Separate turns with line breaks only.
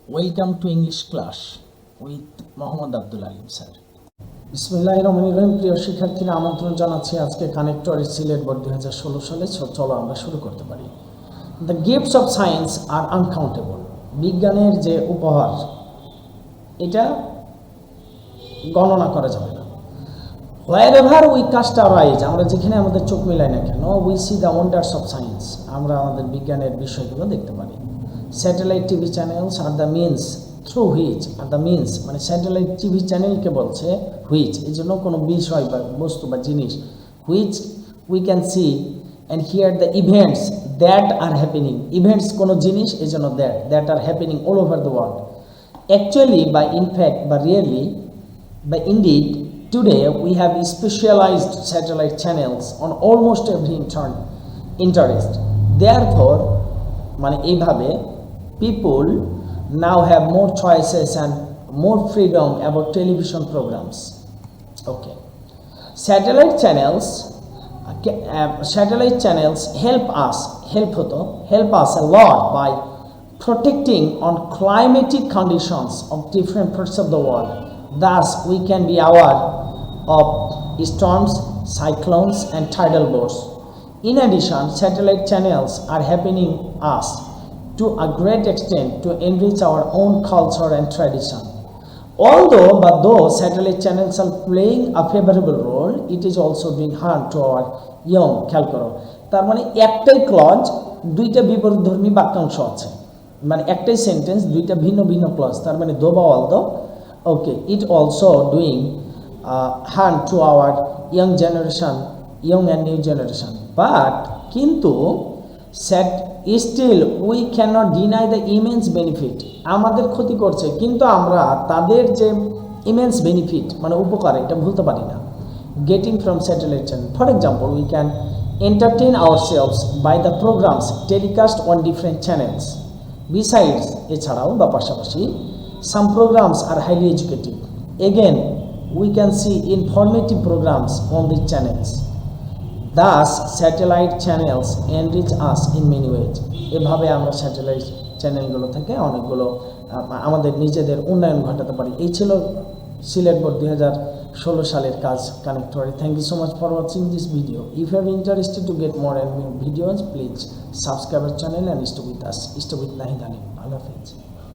Welcome to English class with Mohammad Abdul Alim sir.
বিসমিল্লাহিররহমানিররহিম। প্রিয় শিক্ষার্থীরা, আমন্ত্রণ জানাচ্ছি আজকে কানেক্টরের সিলেট বোর্ড 2016 সালে। চলো আমরা শুরু করতে পারি। The gifts of science are uncountable. বিজ্ঞানের যে উপহার, এটা গণনা করা যাবে না। Wherever we cast our eyes, আমরা যেখানে আমাদের চোখ মিলাই না কেন, we see the wonders of science, আমরা আমাদের বিজ্ঞানের বিষয়গুলো দেখতে পারি। Satellite TV channels are the means through which, are the means মানে স্যাটেলাইট টিভি চ্যানেলকে বলছে হুইচ, এই জন্য কোনো বিষয় বা বস্তু বা জিনিস, which we can see and here the events that are happening. Events কোনো জিনিস, এই জন্য that are happening all over the world. Actually বা ইনফ্যাক্ট বা রিয়েলি বা indeed, today we have specialized satellite channels on almost every interest. Therefore, মানে এইভাবে people now have more choices and more freedom about television programs. Okay. Satellite channels help us a lot by protecting on climatic conditions of different parts of the world. Thus, we can be aware of storms, cyclones, and tidal bores. In addition, satellite channels are helping us to a great extent to enrich our own culture and tradition. Though satellite channels are playing a favorable role, it is also doing harm to our young. খেয়াল করো, তার মানে একটাই clause, দুইটা বিপরীতধর্মী বাক্যাংশ আছে, মানে একটাই সেন্টেন্স, দুইটা ভিন্ন ভিন্ন ক্লজ, তার মানে দো বা although. Okay, it also doing harm to our young and new generation. But কিন্তু still we cannot deny the immense benefit. আমাদের ক্ষতি করছে, কিন্তু আমরা তাদের যে immense benefit মানে উপকার, এটা ভুলতে পারি না। Getting from satellite channel. For example, we can entertain ourselves by the programs telecast on different channels. Besides, এছাড়াও বা পাশাপাশি, some programs are highly educative. Again, we can see informative programs on these channels. Thus, satellite channels enrich us in many ways. এভাবে আমরা satellite চ্যানেলগুলো থেকে অনেকগুলো আমাদের নিজেদের উন্নয়ন ঘটাতে পারি। এই ছিল সিলেট বোর্ড 2016 সালের কাজ কানেক্টরে। Thank you so much for watching this video. If you are interested to get more and new videos, please subscribe our channel and stay with us, stay with Nahid Alim. আল্লাহ হাফেজ।